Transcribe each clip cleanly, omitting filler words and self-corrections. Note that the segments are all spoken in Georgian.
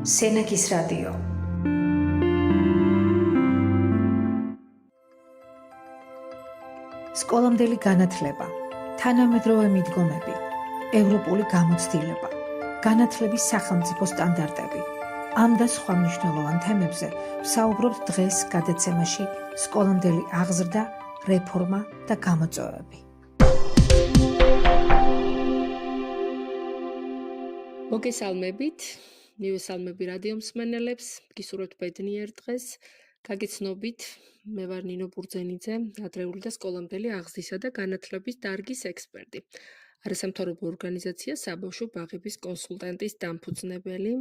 სენაკის რადიო. სკოლამდელი განათლება, თანამედროვე მიდგომები, ევროპული გამოცდილება, განათლების სახელმწიფო სტანდარტები. ამ და სხვა მნიშვნელოვან თემებზე ვსაუბრობთ დღეს გადაცემაში სკოლამდელი აღზრდა, რეფორმა და გამოწვევები. მოგესალმებით, მივესალმები რადიო მსმენელებს, გისურვებთ ბედნიერ დღეს. გაგიცნობით, მე ვარ ნინო ბურძენიძე, ადრეული და სკოლამდელი აღზრდისა და განათლების დარგის ექსპერტი. არასამთავრობო ორგანიზაცია საბავშვო ბაღების კონსულტანტის დამფუძნებელი,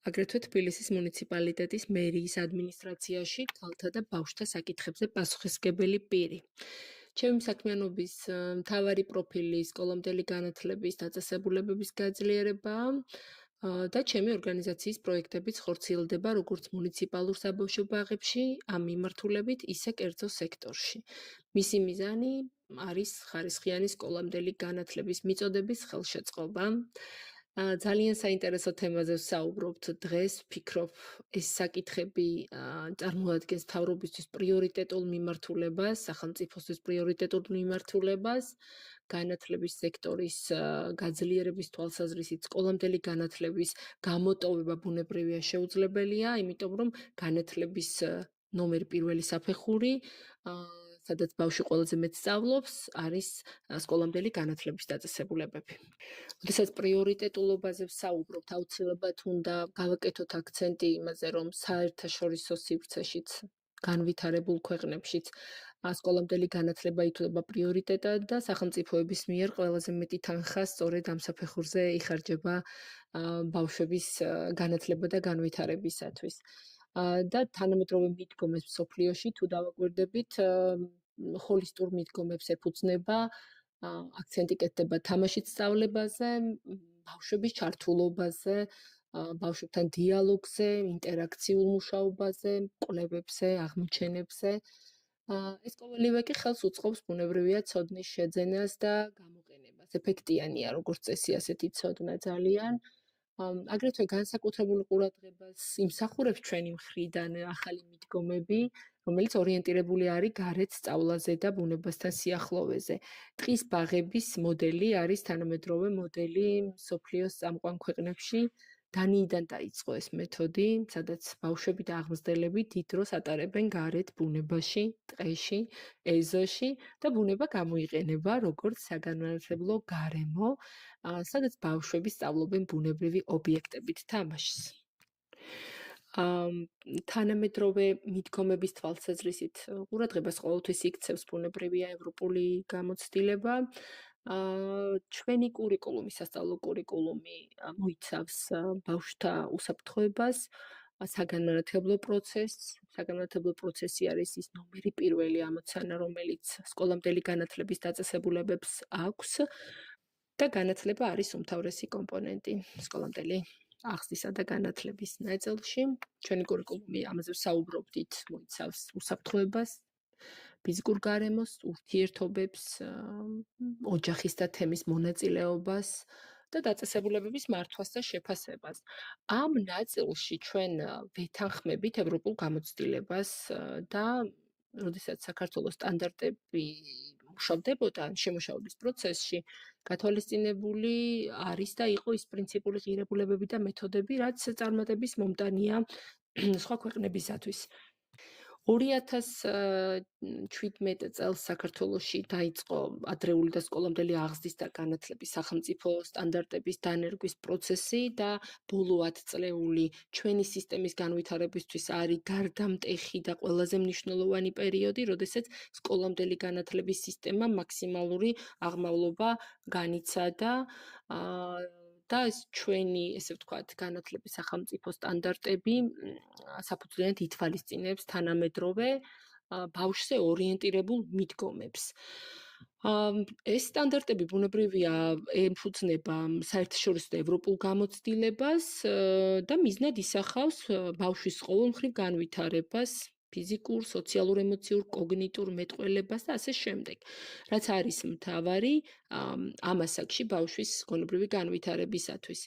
აგრეთვე თბილისის მუნიციპალიტეტის მერიის ადმინისტრაციაში ქალთა და ბავშვთა საკითხებზე პასუხისმგებელი პირი. ჩემი საქმიანობის მთავარი პროფილი სკოლამდელი განათლების დაწესებულებების გაძლიერებაა და ჩემი ორგანიზაციის პროექტებიც ხორციელდება როგორც მუნიციპალურ საბავშვო ბაღებში, ამ მიმართულებით, ისე კერძო სექტორში. მისი მიზანი არის ხარისხიანი სკოლამდელი განათლების მიწოდების ხელშეწყობა. ძალიან საინტერესო თემაზე ვსაუბრობთ დღეს, ვფიქრობ, ეს საკითხები წარმოადგენს მთავრობისთვის პრიორიტეტულ მიმართულებას, სახელმწიფოსთვის პრიორიტეტულ მიმართულებას, განათლების სექტორის გაძლიერების თვალსაზრისით სკოლამდელი განათლების გამოტოვება ბუნებრივია შეუძლებელია, იმიტომ რომ განათლების ნომერ პირველი საფეხური, სადაც ბავშვი ყველაზე მეტ სწავლობს, არის სკოლამდელი განათლების დაწესებულებები. როდესაც პრიორიტეტულობაზე ვსაუბრობთ, აუცილებლად უნდა გავაკეთოთ აქცენტი იმაზე, რომ საერთაშორისო სივრცეშიც განვითარებულ ქვეყნებშიც სკოლამდელი განათლება ითვლება პრიორიტეტად და სახელმწიფოების მიერ ყველაზე მეტი თანხა სწორედ ამ საფეხურზე იხარჯება ბავშვების განათლება და განვითარებისათვის. და თანამედროვე მიდგომებს მსოფლიოში თუ დავაკვირდებით, ჰოლისტურ მიდგომებს ეფუძნება, აქცენტი კეთდება თამაშით სწავლებაზე, ბავშვების ჩართულობაზე, ბავშვებთან დიალოგზე, ინტერაქციულ მუშაობაზე, კვლევებზე, აღმოჩენებზე. ეს ყოველივე კი ხელს უწყობს ბუნებრივია ცოდნის შეძენას და გამოყენებას. ეფექტიანია როგორც წესი ასეთი ცოდნა ძალიან. აგრეთვე განსაკუთრებულ ყურადღებას იმსახურებს ჩვენი მხრიდან ახალი მიდგომები, რომელიც ორიენტირებული არის გარეთ სწავლაზე და ბუნებასთან სიახლოვეზე. ტყის ბაღების მოდელი არის თანამედროვე მოდელი მსოფლიოს წამყვან ქვეყნებში. დანიიდან დაიწყო ეს მეთოდი, სადაც ბავშვები და აღმზრდელები დიდ დროს ატარებენ გარეთ ბუნებაში, ტყეში, ეზოში და ბუნება გამოიყენება როგორც საგანმანათლებლო გარემო, სადაც ბავშვები სწავლობენ ბუნებრივი ობიექტებით თამაშს. თანამედროვე მიდგომების თვალსაზრისით ყურადღებას ყოველთვის იქცევს ბუნებრივია ევროპული გამოცდილება. ჩვენი კურიკულუმი, სასწავლო კურიკულუმი მოიცავს ბავშვთა უსაფრთხოებას, საგანმანათლებლო პროცესს. საგანმანათლებლო პროცესი არის ის ნომერი პირველი ამოცანა, რომელიც სკოლამდელი განათლების დაწესებულებებს აქვს და განათლება არის უმთავრესი კომპონენტი სკოლამდელი აღზრდისა და განათლების ნაწილში. ჩვენი კურიკულუმი, ამაზე ვსაუბრობდით, მოიცავს უსაფრთხოებას, ფიზიკურ გარემოს, ურთიერთობებს, ოჯახის და თემის მონაწილეობას და დაწესებულებების მართვას და შეფასებას. ამ ნაწილში ჩვენ ვეთანხმებით ევროპულ გამოცდილებას და როდესაც საქართველოს სტანდარტები მუშავდებოდა შემუშავების პროცესში, გათვალისწინებული არის და იყო ის პრინციპული ღირებულებები და მეთოდები, რაც წარმატების მომტანია სხვა ქვეყნებისათვის. 2017 წელს საქართველოში დაიწყო ადრეული და სკოლამდელი აღზრდის და განათლების სახელმწიფო სტანდარტების დანერგვის პროცესი და ბოლო 10 წლეული ჩვენი სისტემის განვითარებისთვის არის გარდამტეხი და ყველაზე მნიშვნელოვანი პერიოდი, როდესაც სკოლამდელი განათლების სისტემა მაქსიმალური აღმავლობა განიცადა და ეს ჩვენი, ესე ვთქვათ, განათლების სახელმწიფო სტანდარტები საფუძვლიანად ითვალისწინებს თანამედროვე ბავშვზე ორიენტირებულ მიდგომებს. ეს სტანდარტები ბუნებრივია ეფუძნება საერთაშორისო და ევროპულ გამოცდილებას და მიზნად ისახავს ბავშვის ყოველმხრივ განვითარებას, ფიზიკურ, სოციალურ, ემოციურ, კოგნიტურ მეტყველებას და ასე შემდეგ. რაც არის მთავარი ამ ასაკში ბავშვის გონებრივი განვითარებისათვის.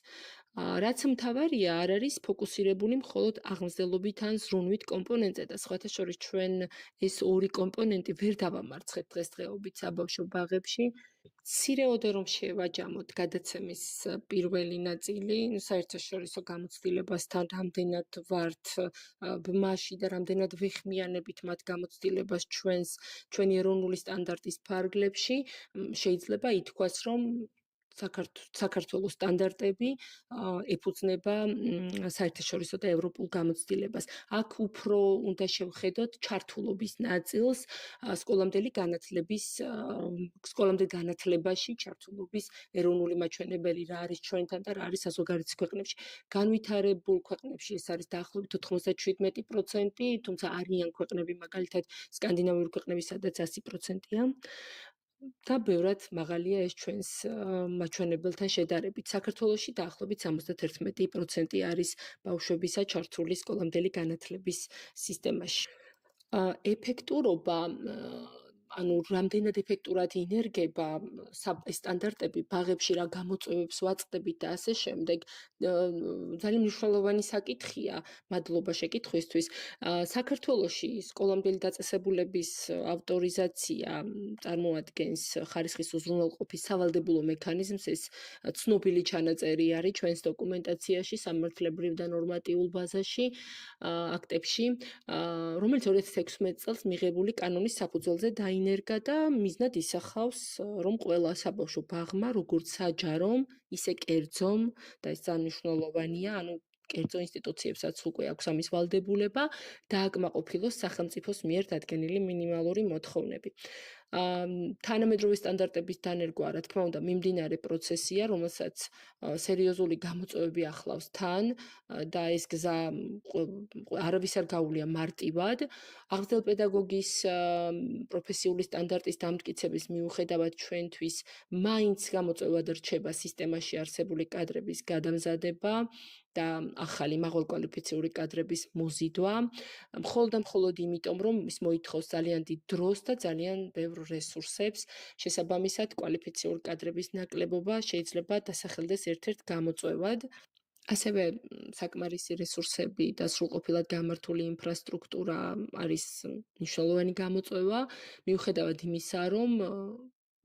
რაც მთავარია, არ არის ფოკუსირებული მხოლოდ აღმზრდელობით ან ზრუნვით კომპონენტზე და სხვათა შორის ჩვენ ეს ორი კომპონენტი ვერ დავამარცხებთ დღესდღეობით საბავშვო ბაღებში. მცირეოდე რომ შევაჯამოთ გადაცემის პირველი ნაწილი, საერთაშორისო გამოცდილებასთან რამდენად ვართ ბმაში და რამდენად ვეხმიანებით მათ გამოცდილებას ჩვენი ეროვნული სტანდარტის ფარგლებში, შეიძლება ითქვას, რომ საქართველოს სტანდარტები ეფუძნება საერთაშორისო და ევროპულ გამოცდილებას. აქ უფრო უნდა შევხედოთ ჩართულობის ნაწილს სკოლამდელი განათლებაში ჩართულობის ეროვნული მაჩვენებელი რა არის ჩვენთან და რა არის საზღვარგარეთის ქვეყნებში. განვითარებულ ქვეყნებში ეს არის დაახლოებით 97%, თუმცა არიან ქვეყნები, მაგალითად სკანდინავიური ქვეყნები, სადაც 100%-ია. და ბევრად მაღალია ეს ჩვენს მაჩვენებელთან შედარებით. საქართველოში დაახლოებით 71% არის ბავშვებისა ჩართული სკოლამდელი განათლების სისტემაში. ეფექტურობა, ანუ რამდენად ეფექტურად ინერგება სტანდარტები ბაღებში, რა გამოწვევებს ვაწყდებით და ასე შემდეგ, ძალიან მნიშვნელოვანი საკითხია, მადლობა შეკითხვისთვის. საქართველოში სკოლამდელი დაწესებულების ავტორიზაცია წარმოადგენს ხარისხის უზრუნველყოფის სავალდებულო მექანიზმს, ეს ცნობილი ჩანაწერი არის ჩვენს დოკუმენტაციაში, სამართლებრივ და ნორმატიულ ბაზაში, აქტებში, რომელიც 2016 წელს მიღებული კანონის საფუძველზე დაინერგა და მიზნად ისახავს, რომ ყველა საბავშვო ბაღმა, როგორც საჯარომ, ისე კერძომ და ეს ძალიან მნიშვნელოვანია, ანუ კერძო ინსტიტუციებსაც უკვე აქვს ამის ვალდებულება, დააკმაყოფილოს სახელმწიფოს მიერ დადგენილი მინიმალური მოთხოვნები. თანამედროვე სტანდარტების დანერგვა, რა თქმა უნდა, მიმდინარე პროცესია, რომელსაც სერიოზული გამოწვევები ახლავს თან და ეს გზა არავის არ გაუვლია მარტივად. აღმზრდელ პედაგოგის პროფესიული სტანდარტის დამტკიცების მიუხედავად ჩვენთვის მაინც გამოწვევად რჩება სისტემაში არსებული კადრების გადამზადება და ახალი მაღალკვალიფიციური კადრების მოზიდვა, მხოლოდ და მხოლოდ იმიტომ, რომ ის მოითხოვს ძალიან დიდ დროს და ძალიან ბევრ რესურსებს, შესაბამისად კვალიფიციური კადრების ნაკლებობა შეიძლება დასახელდეს ერთ-ერთ გამოწვევად. ასევე საკმარისი რესურსები და სრულყოფილად გამართული ინფრასტრუქტურა არის მნიშვნელოვანი გამოწვევა, მიუხედავად იმისა, რომ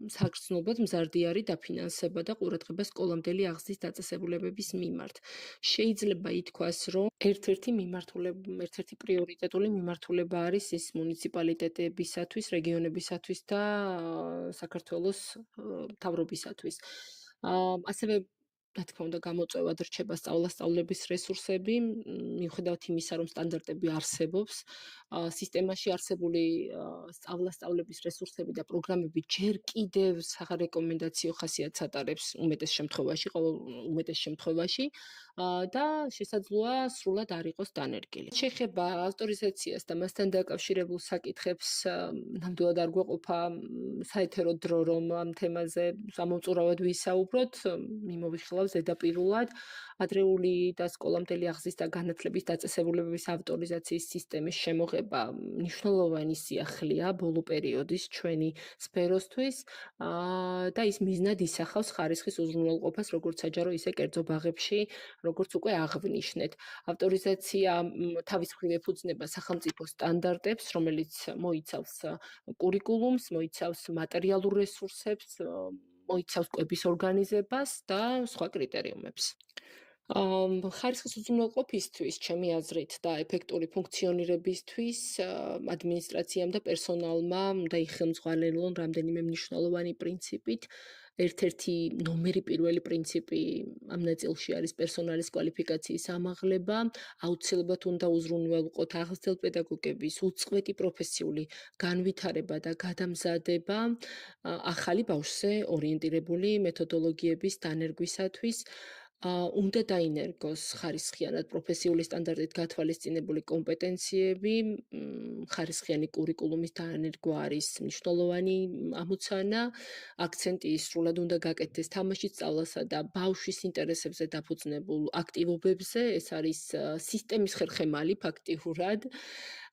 საგრძნობად მზარდი არის დაფინანსება და ყურადღება სკოლამდელი აღზრდის დაწესებულებების მიმართ. შეიძლება ითქვას, რომ ერთ-ერთი პრიორიტეტული მიმართულება არის ის მუნიციპალიტეტებისათვის, რეგიონებისათვის და საქართველოს მთავრობისათვის. ასევე რა თქმა უნდა, გამოწვევად რჩება სწავლასწავლების რესურსები, მიუხედავად იმისა, რომ სტანდარტები არსებობს, სისტემაში არსებული სწავლასწავლების რესურსები და პროგრამები ჯერ კიდევ სარეკომენდაციო ხასიათს ატარებს უმეტეს შემთხვევაში და შესაძლოა სრულად არ იყოს დანერგილი. შეხება ავტორიზაციას და მასთან დაკავშირებულ საკითხებს ნამდვილად არ გვეყოფა საეთერო დრო, რომ ამ თემაზე სამომწურავად ვისაუბროთ, მიმოვიხილავს ზედაპირულად ადრეული და სკოლამდელი აღზრდის და განათლების დაწესებულებების ავტორიზაციის სისტემის შემოღება მნიშვნელოვანი სიახლეა ბოლო პერიოდის ჩვენი სფეროსთვის და ის მიზნად ისახავს ხარისხის უზრუნველყოფას როგორც საჯარო, ისე კერძო ბაღებში, როგორც უკვე აღვნიშნეთ. ავტორიზაცია თავის მხრივ ეფუძნება სახელმწიფო სტანდარტებს, რომელიც მოიცავს კურიკულუმს, მოიცავს მატერიალურ რესურსებს, მოიცავს კვების ორგანიზებას და სხვა კრიტერიუმებს. ხარისხის უზრუნველყოფისთვის, ჩემი აზრით და ეფექტური ფუნქციონირებისთვის ადმინისტრაციამ და პერსონალმა უნდა იხელმძღვანელონ რამდენიმე მნიშვნელოვანი პრინციპით. ერთ-ერთი ნომერი პირველი პრინციპი ამ ნაწილში არის პერსონალის კვალიფიკაციის ამაღლება, აუცილებლად უნდა უზრუნველყოთ აღზრდელ პედაგოგების უწყვეტი პროფესიული განვითარება და გადამზადება ახალი ბავშვზე ორიენტირებული მეთოდოლოგიების დანერგვისათვის. უნდა დაინერგოს ხარისხიანად პროფესიული სტანდარტით გათვალისწინებული კომპეტენციები, ხარისხიანი კურიკულუმის დანერგვა არის მნიშვნელოვანი ამოცანა, აქცენტი სრულად უნდა გაკეთდეს თამაშის სწავლასა და ბავშვის ინტერესებზე დაფუძნებულ აქტივობებზე, ეს არის სისტემის ხერხემალი ფაქტიურად.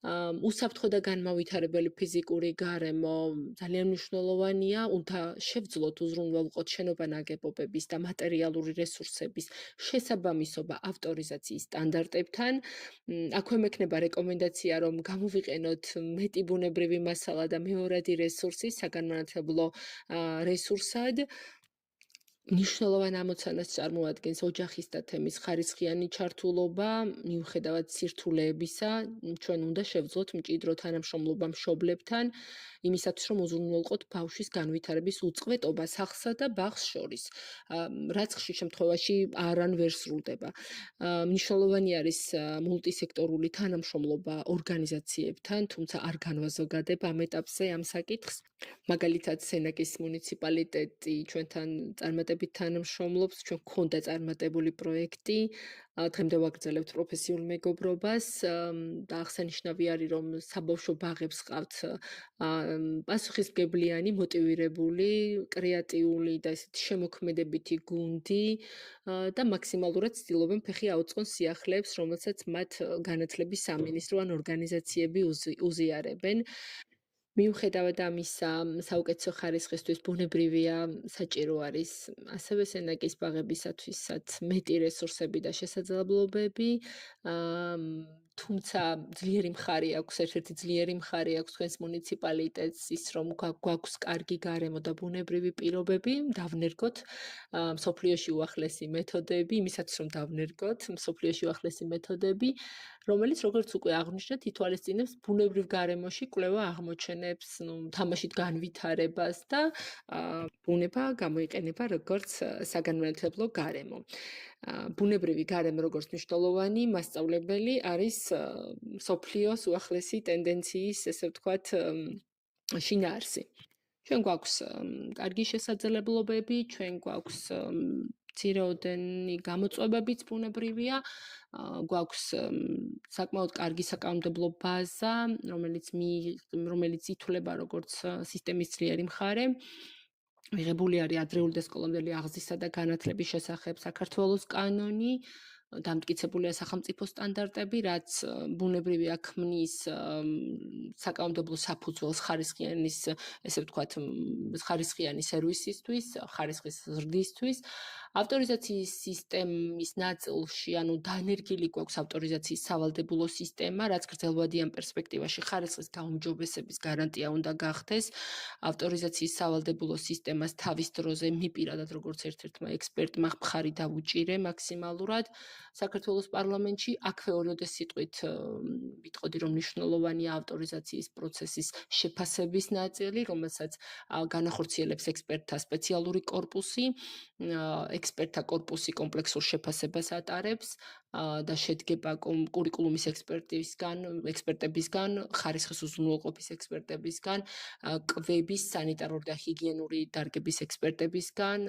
უსაფრთხო და განმავითარებელი ფიზიკური გარემო ძალიან მნიშვნელოვანია, უნდა შევძლოთ უზრუნველყოთ შენობა-ნაგებობების და მატერიალური რესურსების შესაბამისობა ავტორიზაციის სტანდარტებთან. აქვე მექნება რეკომენდაცია, რომ გამოვიყენოთ მეტი ბუნებრივი მასალა და მეორადი რესურსი საგანმანათლებლო რესურსად. მნიშვნელოვან ამოცანას წარმოადგენს ოჯახის და თემის ხარისხიანი ჩართულობა, მიუხედავად სირთულეებისა, ჩვენ უნდა შევძლოთ მჭიდრო თანამშრომლობა მშობლებთან, იმისათვის, რომ უზრუნველყოთ ბავშვის განვითარების უწყვეტობა სახლსა და ბაღს შორის, რაც ხშირ შემთხვევაში არან ვერ სრულდება. მნიშვნელოვანი არის მულტისექტორული თანამშრომლობა ორგანიზაციებთან, თუმცა არ განვაზოგადებ ამ ეტაპზე ამ საკითხს. მაგალითად, სენაკის მუნიციპალიტეტი ჩვენთან წარმატებით თანამშრომლობს, ჩვენ გვქონდა წარმატებული პროექტი, დღემდე ვაგრძელებთ პროფესიულ მეგობრობას და აღსანიშნავი არის, რომ საბავშვო ბაღებს ყავთ პასუხისმგებლიანი, მოტივირებული, კრეატიული და ესეთი შემოქმედებითი გუნდი და მაქსიმალურად ცდილობენ ფეხი აუწყონ სიახლეებს, რომელსაც მათ განათლების სამინისტრო ან ორგანიზაციები უზიარებენ. მიუხედავად ამისა, საუკეთესო ხარისხისთვის ბუნებრივია საჭირო არის ასევე სენაკის ბაღებისათვისაც მეტი რესურსები და შესაძლებლობები, თუმცა ძლიერი მხარე აქვს, ერთ-ერთი ძლიერი მხარე აქვს თქვენს მუნიციპალიტეტს ის, რომ გვაქვს კარგი გარემო და ბუნებრივი პირობები, დავნერგოთ მსოფლიოში უახლესი მეთოდები, იმისათვის რომ დავნერგოთ მსოფლიოში უახლესი მეთოდები, რომელიც როგორც უკვე აღვნიშნეთ, ითვალისწინებს ბუნებრივ გარემოში კვლევა აღმოჩენებს, თამაშით განვითარებას და ბუნება გამოიყენება როგორც საგანმანათლებლო გარემო. ბუნებრივი გარემო როგორც მნიშვნელოვანი მასწავლებელი არის მსოფლიოს უახლესი ტენდენციის, ესე ვთქვათ, შინაარსი. ჩვენ გვაქვს კარგი შესაძლებლობები, ჩვენ გვაქვს მცირეოდენი გამოწვევებიც ბუნებრივია, გვაქვს საკმაოდ კარგი საკანონმდებლო ბაზა, რომელიც ითვლება როგორც სისტემის ძლიერი მხარე. მიღებული არის ადრეული და სკოლამდელი აღზრდისა და განათლების შესახებ საქართველოს კანონი, დამტკიცებულია სახელმწიფო სტანდარტები, რაც ბუნებრივია ქმნის საკანონმდებლო საფუძველს ხარისხიანის, ესე ვთქვათ, ხარისხიანი სერვისისთვის, ხარისხის ზრდისთვის. ავტორიზაციის სისტემის ნაწილში, ანუ დანერგილი გვაქვს ავტორიზაციის სავალდებულო სისტემა, რაც გრძელვადიან პერსპექტივაში ხარისხის გაუმჯობესების გარანტია უნდა გახდეს. ავტორიზაციის სავალდებულო სისტემას თავის დროზე მიპირადად როგორც ერთ-ერთმა ექსპერტმა მხარი დაუჭირე მაქსიმალურად საქართველოს პარლამენტში, აქვე ორიოდე სიტყვით ვიტყოდი, რომ მნიშვნელოვანია ავტორიზაციის პროცესის შეფასების ნაწილი, რომელსაც განახორციელებს ექსპერტთა სპეციალური კორპუსი, ექსპერტთა კორპუსი კომპლექსურ შეფასებას ატარებს და შედგება კურიკულუმის ექსპერტებისგან, ხარისხის უზრუნველყოფის ექსპერტებისგან, კვების, სანიტარული და ჰიგიენური დარგების ექსპერტებისგან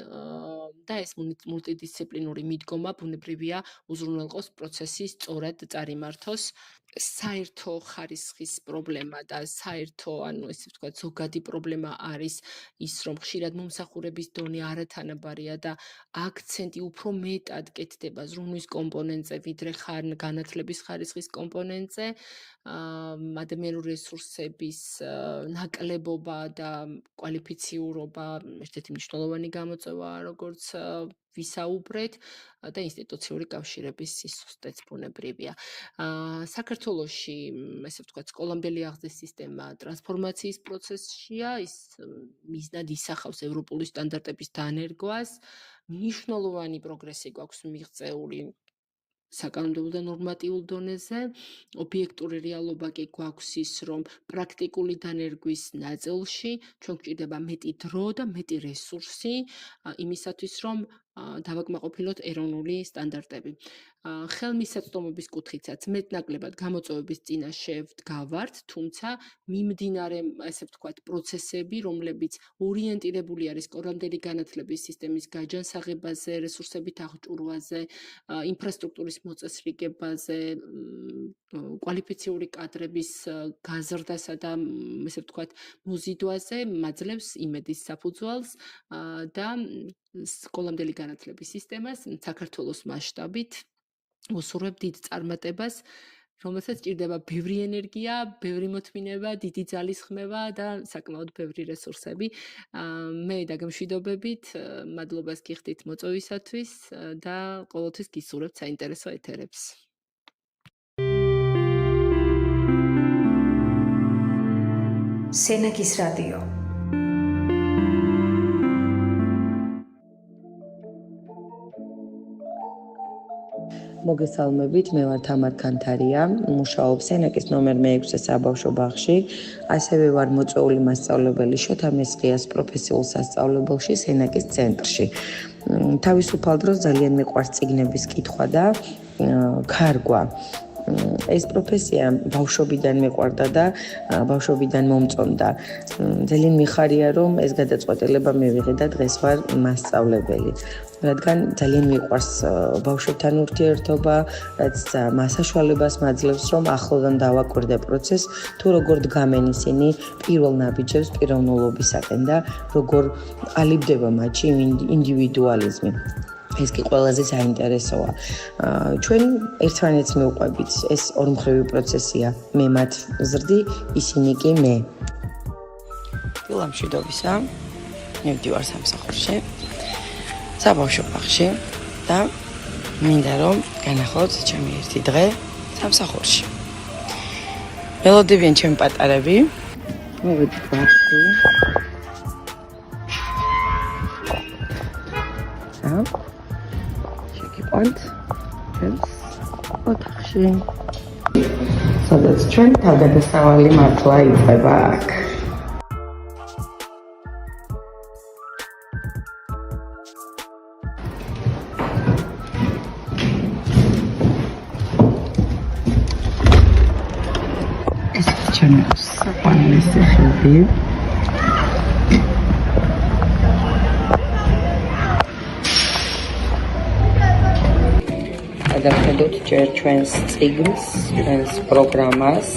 და ეს მულტიდისციპლინური მიდგომა ბუნებრივია უზრუნველყოს პროცესი სწორად წარიმართოს. საერთო ხარისხის პრობლემა და საერთო, ანუ ესე ვთქვათ, ზოგადი პრობლემა არის ის, რომ ხშირად მომსახურების დონე არათანაბარია და აქცენტი უფრო მეტად კეთდება ზრუნვის კომპონენტზე, ვიდრე განათლების ხარისხის კომპონენტზე. ადამიანური რესურსების ნაკლებობა და კვალიფიციურობა ერთ-ერთი მნიშვნელოვანი გამოწვევაა, როგორც ვისაუბრეთ და ინსტიტუციური კავშირების სისუსტეც ბუნებრივია. საქართველოში, ესე ვთქვათ, სკოლამდელი აღზრდის სისტემა ტრანსფორმაციის პროცესშია, ის მიზნად ისახავს ევროპული სტანდარტების დანერგვას. მნიშვნელოვანი პროგრესი გვაქვს მიღწეული საკანონმდებლო და ნორმატიულ დონეზე, ობიექტური რეალობა კი გვაქვს ის, რომ პრაქტიკული დანერგვის ნაწილში ჩვენ გვჭირდება მეტი დრო და მეტი რესურსი იმისათვის, რომ დავაკმაყოფილოთ ეროვნული სტანდარტები. ხელმისაწვდომობის კუთხითაც მეტნაკლებად გამოწვევების წინაშე ვდგავართ, თუმცა მიმდინარე, ესე ვთქვათ, პროცესები, რომლებიც ორიენტირებული არის სკოლამდელი განათლების სისტემის გაჯანსაღებაზე, რესურსებით აღჭურვაზე, ინფრასტრუქტურის მოწესრიგებაზე, კვალიფიციური კადრების გაზრდასა და, ესე ვთქვათ, მოზიდვაზე, მაძლევს იმედის საფუძველს და სკოლამდელი განათლების სისტემას საქართველოს მასშტაბით უსურვებ დიდ წარმატებას რომელსაც სჭირდება ბევრი ენერგია, ბევრი მოთმინება, დიდი ძალის ხმევა და საკმაოდ ბევრი რესურსები. მე დაგემშვიდობებით, მადლობას გიხდით მოწვევისათვის და ყოველთვის გისურვებთ საინტერესო ეთერებს. სენაკის რადიო. მოგესალმებით, მე ვარ თამარ კანთარია, მუშაობ სენაკის ნომერ მე-6 საბავშვო ბაღში, ასევე ვარ მოწვეული მასწავლებელი შოთა მესხიას პროფესიულ სასწავლებელში სენაკის ცენტრში. თავისუფალ დროს ძალიან მიყვარს წიგნების კითხვა და ქარგვა. ეს პროფესია ბავშვობიდან მეყვარდა და ბავშვობიდან მომწონდა. ძალიან მიხარია, რომ ეს გადაწყვეტილება მივიღე და დღეს ვარ მასწავლებელი. რადგან ძალიან მიყვარს ბავშვებთან ურთიერთობა, რაც მასაშვალებას მაძლევს, რომ ახლოდან დავაკვირდე პროცესს, თუ როგორ დგამენ ისინი პირველ ნაბიჯებს პიროვნულობისაკენ და როგორ ყალიბდება მათში ინდივიდუალიზმი. ეს კი ყველაზე საინტერესოა. ჩვენ ერთმანეთს მივყვებით, ეს ორმხრივი პროცესია. მე მათ ვზრდი, ისინი კი მე. დილამშვიდობისა. მივდივარ სამსახურში. საბავშვო ბაღში და მინდა რომ განახლოთ ჩემი ერთი დღე სამსახურში. ველოდებიან ჩემი პატარები. მოვედით ბაღში. შეგიყვანთ ჩემს ოთახში. სადაც ჩვენ თავგადასავალი მართლა იწყება აქ. საყვარლესი ხილები. გადავხედოთ ჯერ ჩვენს წიგნს, ჩვენს პროგრამას,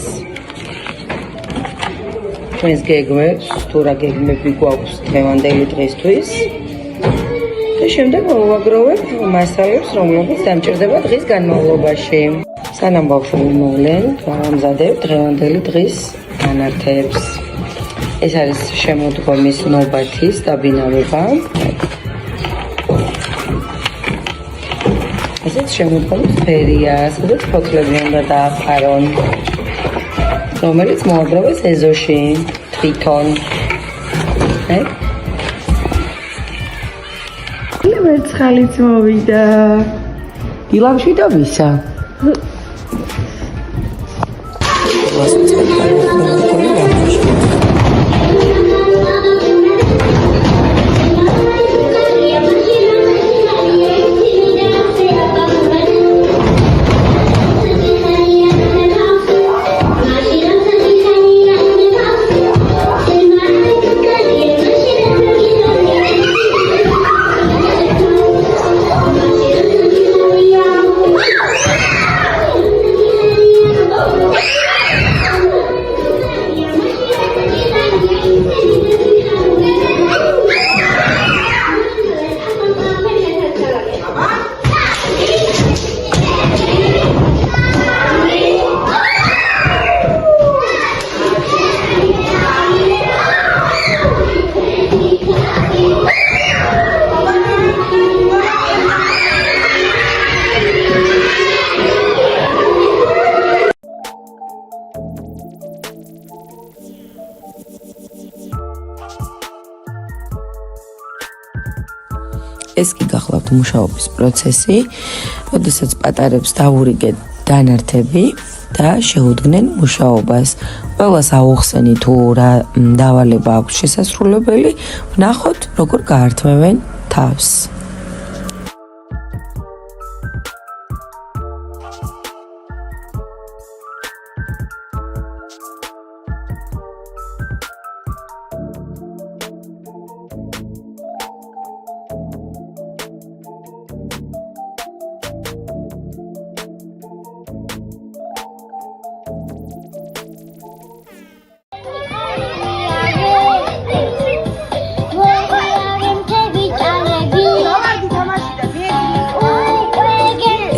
ჩვენს გეგმებს, თუ რა გეგმები გვაქვს დღევანდელი დღისთვის. და შემდეგ მოვაგროვებ მასალებს, რომლებიც დამჭირდება დღის განმავლობაში. სანამ ბავშვები მოვლენ, გავამზადებ დღევანდელი დღის განართებს. ეს არის შემოდგომის ნობათის დაბინავება. ესეც შემოდგომის სფერია, სადაც ფოთლები უნდა დააფარონ, რომელიც მოაგროვეს ეზოში, თვითონ. მერცხალიც მოვიდა. დილამშვიდობისა. ეს კი გახლავთ მუშაობის პროცესი, როდესაც პატარებს დავურიგეთ დანართები და შეუდგნენ მუშაობას. ყველას აუხსენით თუ რა დავალება აქვს შესასრულებელი, ვნახოთ როგორ გაართმევენ თავს.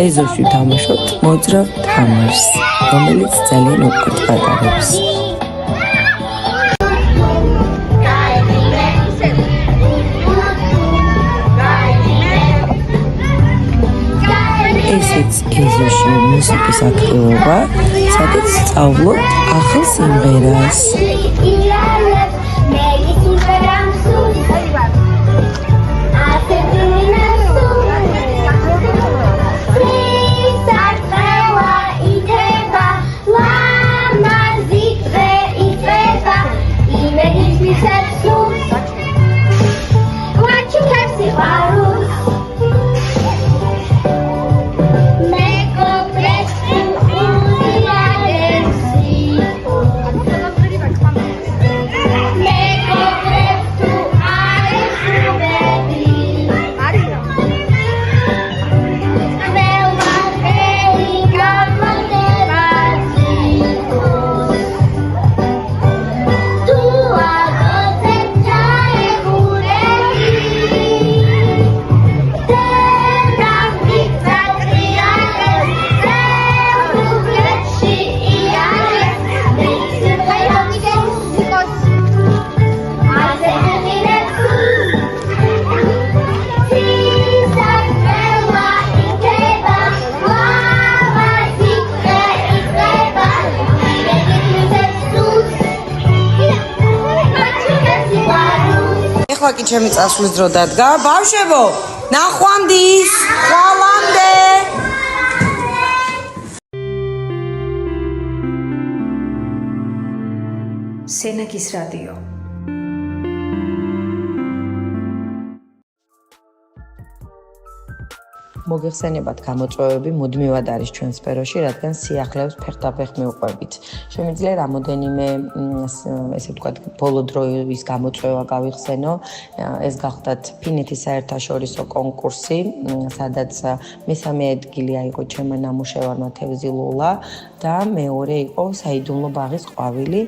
ეზოში თამაშობთ მოძრავ თამაშს, რომელიც ძალიან უყვართ პატარებს. ესეც ეზოში მუსიკის აქტივობა, სადაც სწავლობთ ახალ სიმღერას. კი ჩემი წასვლის დრო დადგა. ბავშვებო, ნახვამდის, ხვალამდე. სენაკის რადიო. მოგეხსენებათ, გამოწვევები მუდმივად არის ჩვენ სფეროში, რადგან სიახლეებს ფეხდაფეხ მივყვებით. შემიძლია რამოდენიმე, ესე ვთქვათ, ბოლო დროის გამოწვევა გავიხსენო. ეს გახლდათ ფინეთის საერთაშორისო კონკურსი, სადაც მესამე ადგილი აიღო ჩემმა ნამუშევარმა თევზი ლოლა და მეორე იყო საიდუმლო ბაღის ყვავილი.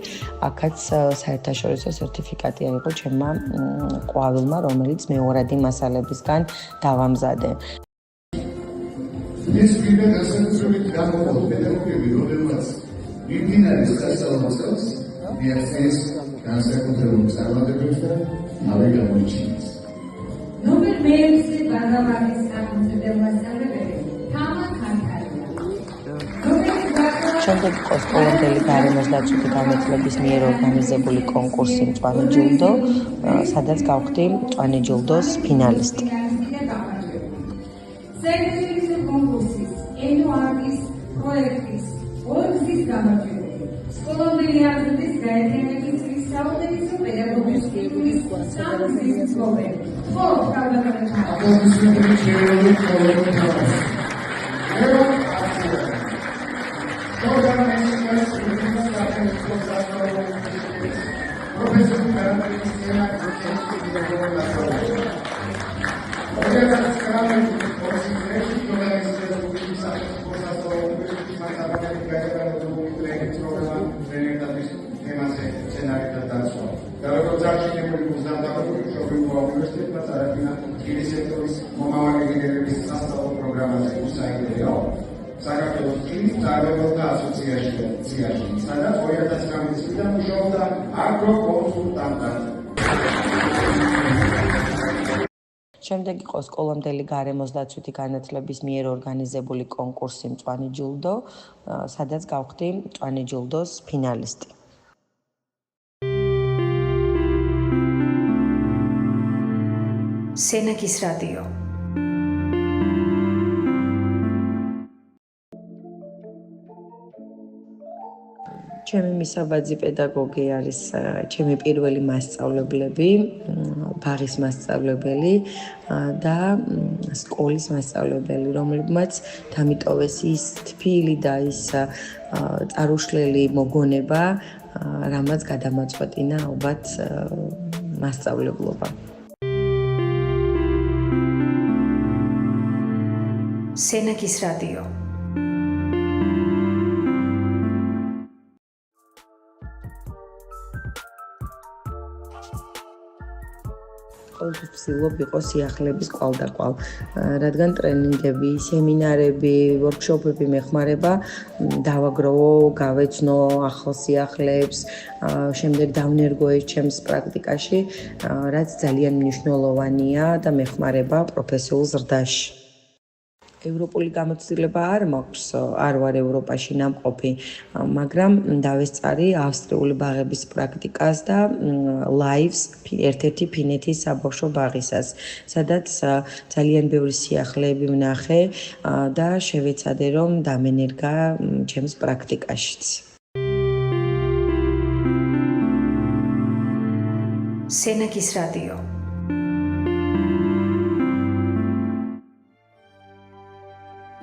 აქაც საერთაშორისო სერტიფიკატი აიღო ჩემმა ყვავილმა, რომელიც მეორადი მასალებისგან დავამზადე. ეს ვიდეო დასაწყისში გამოყო პედაგოგები, რომლებმაც მიმდინარე სასწავლებლებს დიაგნოზის განსაკუთრებულ წარმატებებს და ავი გამოიჩინეს. ნომერ მეექვსე ბაგავარის სახელმწიფოსწავლებელი თამა ხანქარია. შემდეგ იყო სკოლამდელი გარემოს დაცვითი განათლების მიერ ორგანიზებული კონკურსი მწვანე ჯილდო, სადაც გავხდი მწვანე ჯილდოს ფინალისტი. საერთაშორისო კონკურსის NOR-ის პროექტის ორგზის გამარჯვებული. სკოლამდელი აღზრდის გაერთიანების წრის საუკეთესო პედაგოგის ტიტულის სამგზის მფლობელი. ხო, თავდაპირველად. აპლოდისმენტები შეეროვნულ კოლექტივს. საქართველოს წინის წარმოებათა ასოციაციაში, სადაც 2009 წლიდან მუშაობდა აგროკონსულტანტად. შემდეგ იყო სკოლამდელი გარემოს დაცვითი განათლების მიერ ორგანიზებული კონკურსი მწვანე ჯილდო, სადაც გავხდი მწვანე ჯილდოს ფინალისტი. სენაკის რადიო. ჩემი მისაბაძი პედაგოგი არის ჩემი პირველი მასწავლებლები, ბაღის მასწავლებელი და სკოლის მასწავლებელი, რომლებმაც დამიტოვეს ის თბილი და ის წარუშლელი მოგონება, რამაც გადამაწყვეტინა ალბათ მასწავლებლობა. სენაკის რადიო. ყოველთვის ყოველთვის ვცდილობ იყო სიახლეების კვალდაკვალ, რადგან ტრენინგები, სემინარები, ვორქშოპები მეხმარება დავაგროვო, გავეცნო ახალ სიახლეებს, შემდეგ დავნერგო ეს ჩემს პრაქტიკაში, რაც ძალიან მნიშვნელოვანია და მეხმარება პროფესიულ ზრდაში. ევროპული გამოცდილება არ მაქვს, არ ვარ ევროპაში ნამყოფი, მაგრამ დავესწარი ავსტრიული ბაღების პრაქტიკას და ლაივს ერთ-ერთი ფინეთის საბავშვო ბაღისას, სადაც ძალიან ბევრი სიახლეები ვნახე და შევეცადე რომ დამენერგა ჩემს პრაქტიკაშიც. სენაკის რადიო.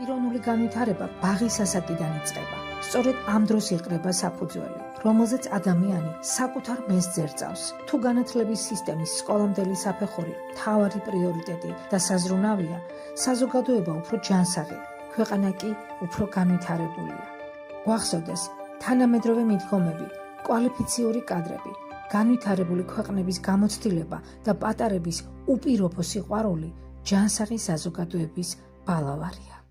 პიროვნული განვითარება ბაღის ასაკიდან იწყება. სწორედ ამ დროს იყრება საფუძველი, რომელზეც ადამიანი საკუთარ მეზს ძერწავს. თუ განათლების სისტემის სკოლამდელი საფეხური მთავარი პრიორიტეტი და საზრუნავია, საზოგადოება უფრო ჯანსაღი, ქვეყანა კი უფრო განვითარებულია. გვახსოვდეს, თანამედროვე მიდგომები, კვალიფიციური კადრები, განვითარებული ქვეყნების გამოცდილება და პატარების უპირობო სიყვარული ჯანსაღი საზოგადოების ბალავარია.